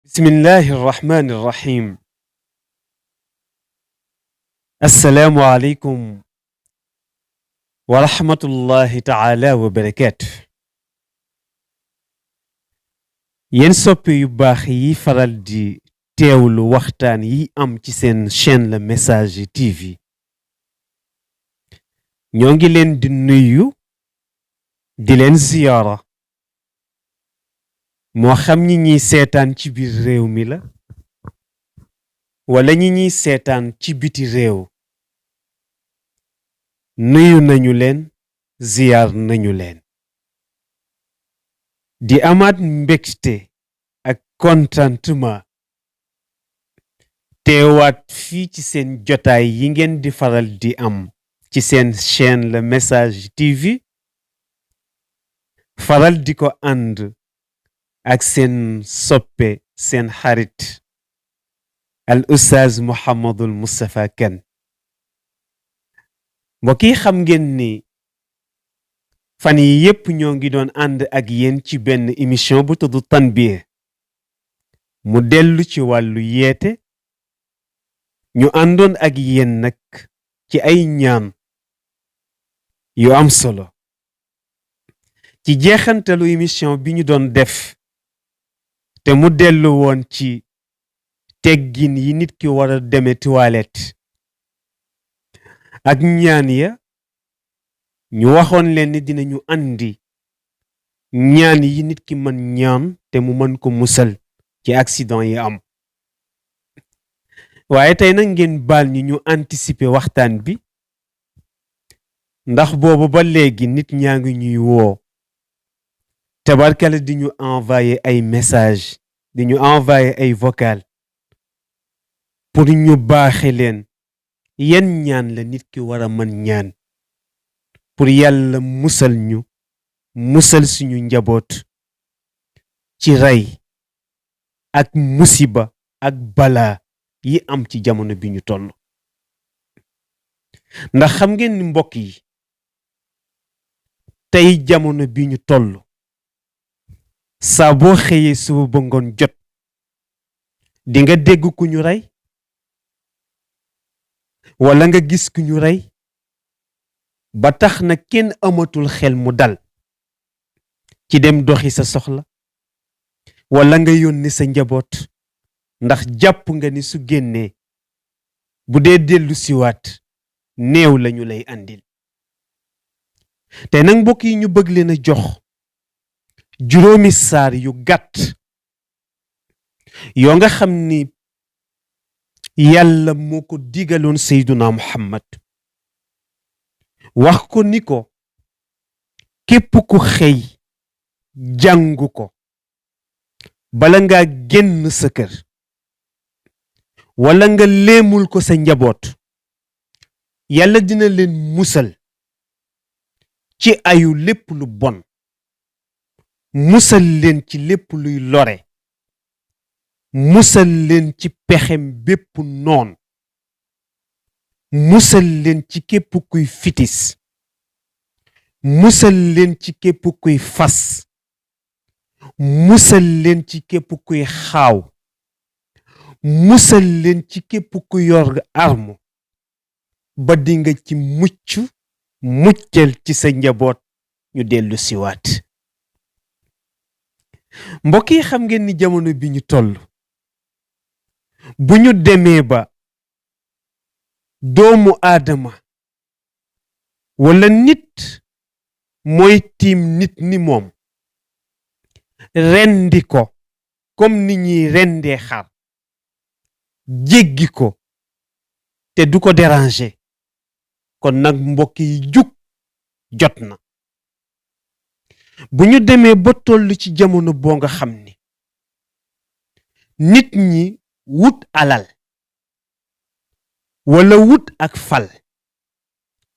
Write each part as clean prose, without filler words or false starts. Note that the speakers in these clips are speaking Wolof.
بسم الله الرحمن الرحيم. السلام عليكم ورحمة الله تعالى وبركاته. yéen soppe yu baax yi faral di teewlu waxtaan yi am ci seen chaîne Le Messager TV ñoo ngi leen di nuyu di leen ziyaara moo xam ñi ñuy seetaan ci biir réew mi la wala ñi ñuy seetaan ci biti réew nuyu nañu leen ziyaar nañu leen di amaat mbégte ak contentement teewaat fii ci seen jotaay yi ngeen di faral di am ci seen chaîne Le Messager TV faral di ko ànd ak seen soppe seen xarit al Oustaz Mouhamadul Moustapha Kane mbokk yi xam ngeen ni fan yi yépp ñoo ngi doon ànd ak yéen ci benn émission bu tudd Tanbih mu dellu ci wàllu yeete ñu àndoon ak yéen nag ci ay ñaan yu am solo ci jeexantalu émission bi ñu doon def te mu dellu woon ci teggin yi nit ki war a deme toilette ak ñaan ya ñu waxoon leen ni dinañu andi ñaan yi nit ki mën ñaan te mu mën ko musal ci accident yi am waaye tey nag ngeen baal ñu anticiper waxtaan bi ndax boobu ba léegi nit ñaa ngi ñuy woo tabarkala di ñu envoyer ay message di ñu envoyer ay vocal pour ñu baaxe leen yan ñaan la nit ki war a mën ñaan pour yàlla musal ñu musal suñu njaboot ci rey ak musiba ak balaa yi am ci jamono bi ñu toll ndax xam ngeen ni mbokk yi tey jamono bi ñu toll saa boo xëyee suba ba ngoon jot di nga dégg ku ñu rey wala nga gis ku ñu rey ba tax na kenn amatul xel mu dal ci dem doxi sa soxla wala nga yónni sa njaboot ndax jàpp nga ni su génnee bu dee dellu siwaat néew lañu lay andil te nag mbokk yi ñu bëgg leen a jox juróomi saar yu gàtt yoo nga xam ni yàlla moo ko digaloon Seyduna Muhammad wax ko ni ko képp ku xëy jàngu ko bala ngaa génn sa kër wala nga léemul ko sa njaboot yàlla dina leen musal ci ayu lépp lu bon musal leen ci lépp luy lore musal leen ci pexem bépp noon musal leen ci képp kuy fitis musal leen ci képp kuy fas musal leen ci képp kuy xaaw musal leen ci képp ku yor arme ba dinga ci muccal ci sa njaboot ñu dellu siwaat mbokk yi xam ngeen ni jamono bi ñu toll bu ñu demee ba doomu aadama wala nit mooy tiim nit ni moom rendi ko comme ni ñuy rendee xar jéggi ko te du ko déranger kon nag mbokk yi jug jot na bu ñu demee ba toll ci jamono boo nga xam ni nit ñi wut alal wala wut ak fal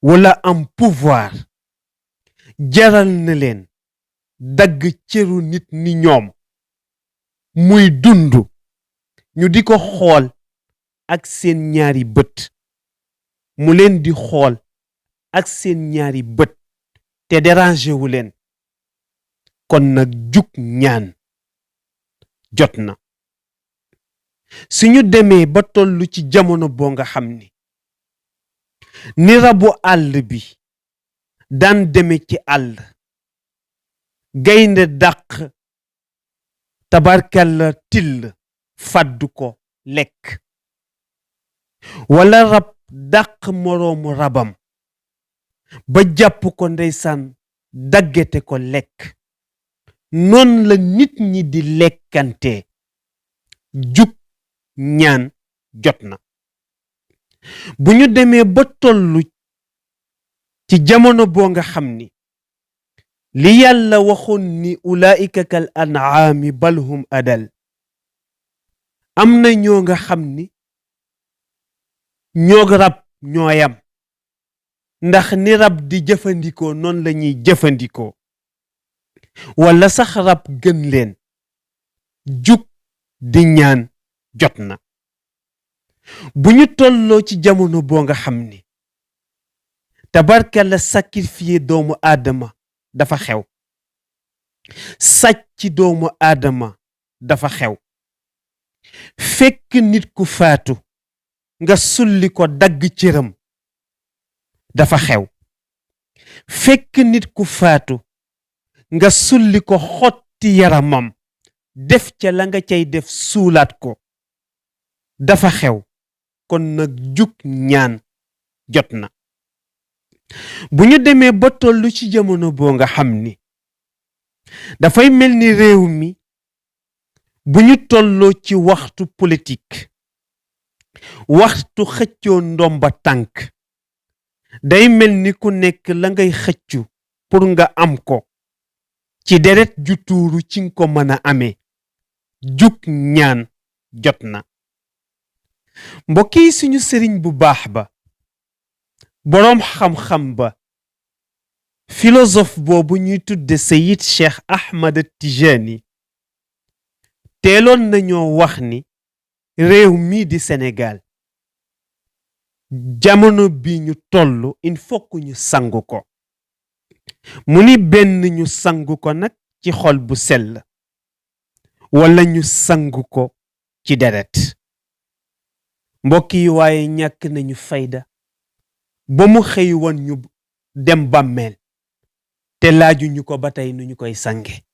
wala am pouvoir jaral na leen dagg cëru nit ni ñoom muy dund ñu di ko xool ak seen ñaari bët mu leen di xool ak seen ñaari bët te déranger wu leen kon nag jug ñaan jot na suñu demee ba tollu ci jamono boo nga xam ni rabu àll bi daan deme ci àll gaynde dàq tabarkalla till fàddu ko lekk wala rab dàq moroomu rabam ba jàpp ko ndeysaan daggete ko lekk noon la nit ñi di lekkante jug ñaan jot na bu ñu demee ba tollu ci jamono boo nga xam ni li yàlla waxoon ni ulaa'ika kal an'aami bal hum adal am na ñoo nga xam ni ñoo rab ñooyam ndax ni rab di jëfandikoo noonu la ñuy jëfandikoo wala sax rab gën leen jug di ñaan jot na bu ñu tolloo ci jamono boo nga xam ni tabarkalla sacrifier doomu aadama dafa xew sàcc doomu aadama dafa xew fekk nit ku faatu nga sulli ko dagg cëram dafa xew fekk nit ku faatu nga sulli ko xotti yaramam def ca la nga cay def suulaat ko dafa xew kon nag jug ñaan jot na bu ñu demee ba tollu ci jamono boo nga xam ni dafay mel ni réew mi bu ñu tolloo ci waxtu politique waxtu xëccoo ndomba tànk day mel ni ku nekk la ngay xëccu pour nga am ko ci deret ju tuuru ci nga ko mën a amee jug ñaan jot na mbokk yi suñu sëriñ bu baax ba boroom xam-xam ba philosophe boobu ñuy tudde Seyid Cheikh Ahmad Tijani teeloon nañoo wax ni réew mii di Sénégal jamono bi ñu tollu il faut que ñu sangu ko mu ni benn ñu sangu ko nag ci xol bu sell wala ñu sangu ko ci deret mbokk yi waaye ñàkk nañu fayda ba mu xëy woon ñu dem bàmmeel te laaju ñu ko ba tey nu ñu koy sange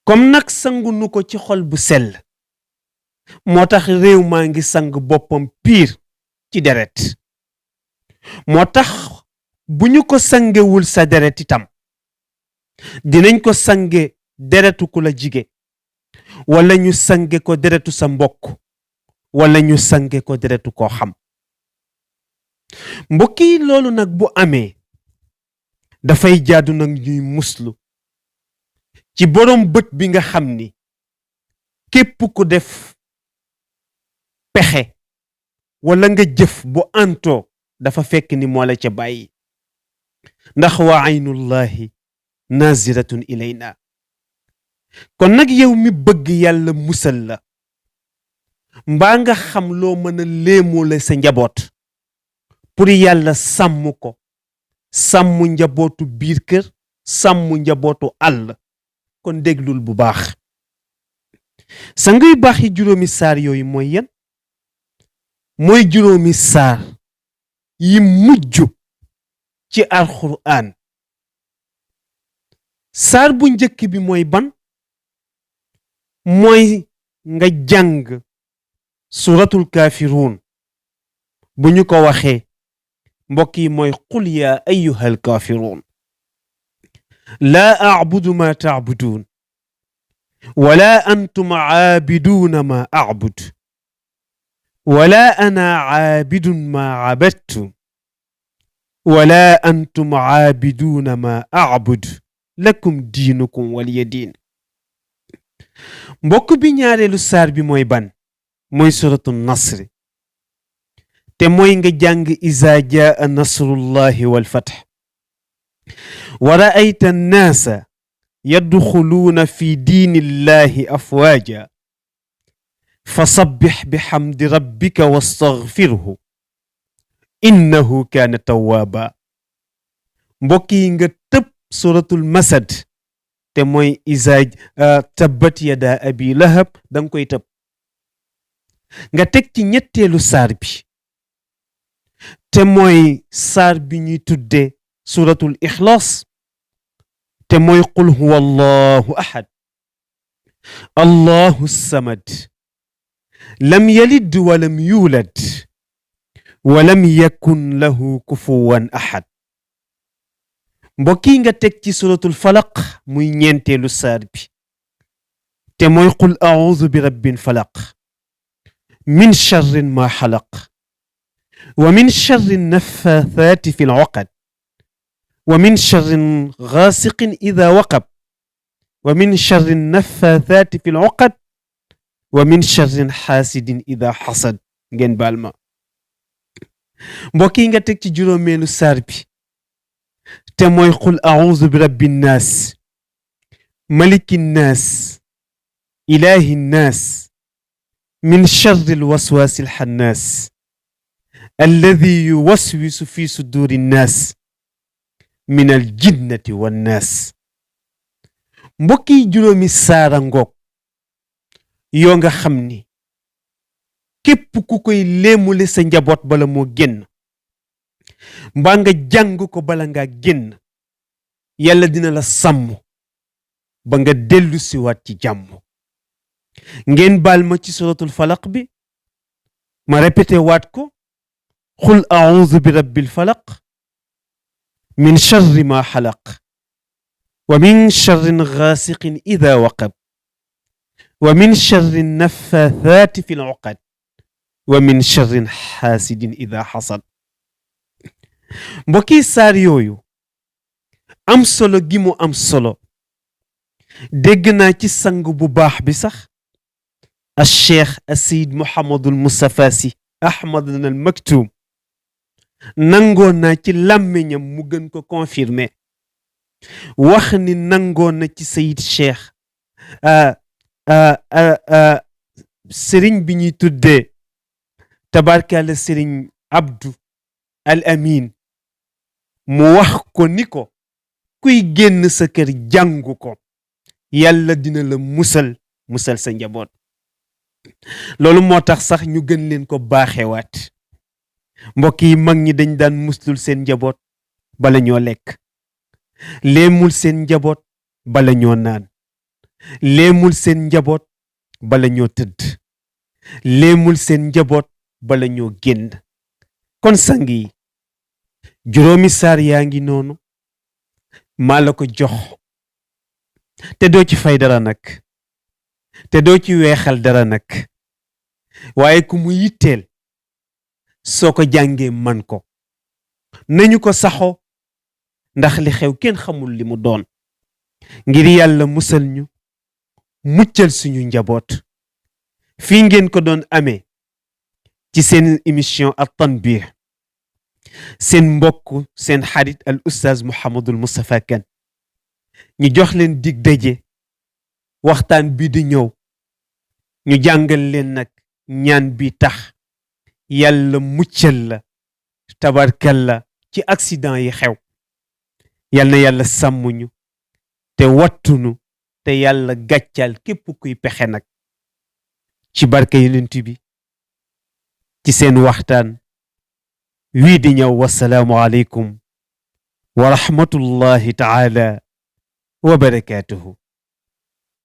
comme nag sangu nu ko ci xol bu sell moo tax réew maa ngi sang boppam piir ci deret moo tax bu ñu ko sangewul sa deret itam dinañ ko sange deretu ku la jige wala ñu sange ko deretu sa mbokk wala ñu sange ko deretu koo xam mbokk yi loolu nag bu amee dafay jaadu nag ñuy muslu ci boroom bët bi nga xam ni képp ku def pexe wala nga jëf bu antoo dafa fekk ni moo la ca bàyyi ndax wa aynullahi naziratun ilayna kon nag yow mi bëgg yàlla musal la mbaa nga xam loo mën a léemoo la sa njaboot pour yàlla sàmm ko sàmm njabootu biir kër sàmm njabootu àll kon déglul bu baax sa ngay baax yi juróomi saar yooyu mooy yan mooy juróomi saar yi mujj ci alxuraan saar bu njëkk bi mooy ban mooy nga jàng suratul kaafiruun bu ñu ko waxee mbokk yi mooy qul yaa ayyuhal kaafiruun laa a'budu ma ta'buduun wala antum aabiduuna ma a'bud wala ana aabidun ma abadtum wala antum aabiduuna ma a'bud lakum diinukum waliya diin mbokk bi ñaareelu saar bi mooy ban mooy suratu nasri te mooy nga jàng izaa jaa nasrullahi wal fath wa ra'ayta annaasa yadxuluuna fi diinillahi afwaaja fasabbix bihamdi rabbika wastaghfirhu innahu kaana tawwaaba mbokk yi nga tëb suratul masad te mooy izaa tabbat yadaa abi lahab danga koy tëb nga teg ci ñetteelu saar bi te mooy saar bi ñuy tudde suratul ixlaas te mooy qul huwa allahu ahad allahu samad lam yalid walam yulad walam yakun lahu kufuwan ahad mbokk yi nga teg ci suratul falaq muy ñeenteelu saar bi te mooy qul a'udhu bi rabbil falaq min sharri ma xalaq wa min sharri naffaathaati fi l-uqad wa min sharri gaasiqin idha waqab wa min sharri naffaathaati fi l-uqad wa min sharri xaasidin idha xasad ngeen baal ma mbokk yi nga teg ci juróomeelu saar bi te mooy qul a'udhu bi rabbi nnaas maliki nnaas ilahi nnaas min sharri lwaswaasi lxannaas alladi yuwaswisu fi suduri nnaas min aljinnati wannaas mbokk yi juróomi saara ngoog yoo nga xam ni képp ku koy léemule sa njaboot bala moo génn mbaa nga jàng ko bala ngaa génn yàlla dina la sàmm ba nga dellu siwaat ci jàmm ngeen baal ma ci suratul falaq bi ma répété waat ko qul a'udhu bi rabbil falaq min sharri ma xalaq wa min sharri gaasiqin idha waqab wa min sharri naffaathaati fi l-uqad wa min sharri xaasidin idha xasad mbokki saar yooyu am solo gi mu am solo dégg naa ci sang bu baax bi sax al cheikh asayid Mouhamadul Moustapha Sy Ahmad al Maktoum nangoo naa ci làmmiñam mu gën ko confirmer wax ni nangoo na ci sayid cheikh sëriñ bi ñuy tuddee tabarkalla sëriñ Abdou al Amin mu wax ko ni ko kuy génn sa kër jàngu ko yàlla dina la musal sa njaboot loolu moo tax sax ñu gën leen ko baaxewaat mbokk yi mag ñi dañ daan muslul seen njaboot bala ñoo lekk léemul seen njaboot bala ñoo naan léemul seen njaboot bala ñoo tëdd léemul seen njaboot bala ñoo génn kon sang yi juróomi saar yaa ngi noonu maa la ko jox te doo ci fay dara nag te doo ci weexal dara nag waaye ku mu yitteel soo ko jàngee man ko nañu ko saxoo ndax li xew kenn xamul li mu doon ngir yàlla musal ñu muccal suñu njaboot fii ngeen ko doon amee ci seen émission at-Tanbih seen mbokk seen xarit al oustaz Mouhamadul Moustapha Kane ñu jox leen dig daje waxtaan bi di ñëw ñu jàngal leen nag ñaan bi tax yàlla muccal la tabarkalla ci accident yi xew yal na yàlla sàmmuñu te wattunu te yàlla gàccal képp kuy pexe nag ci barke yonent bi ci seen waxtaan wii di ñëw wasalaamu aleykum wa rahmatullahi taala wa barakaatuhu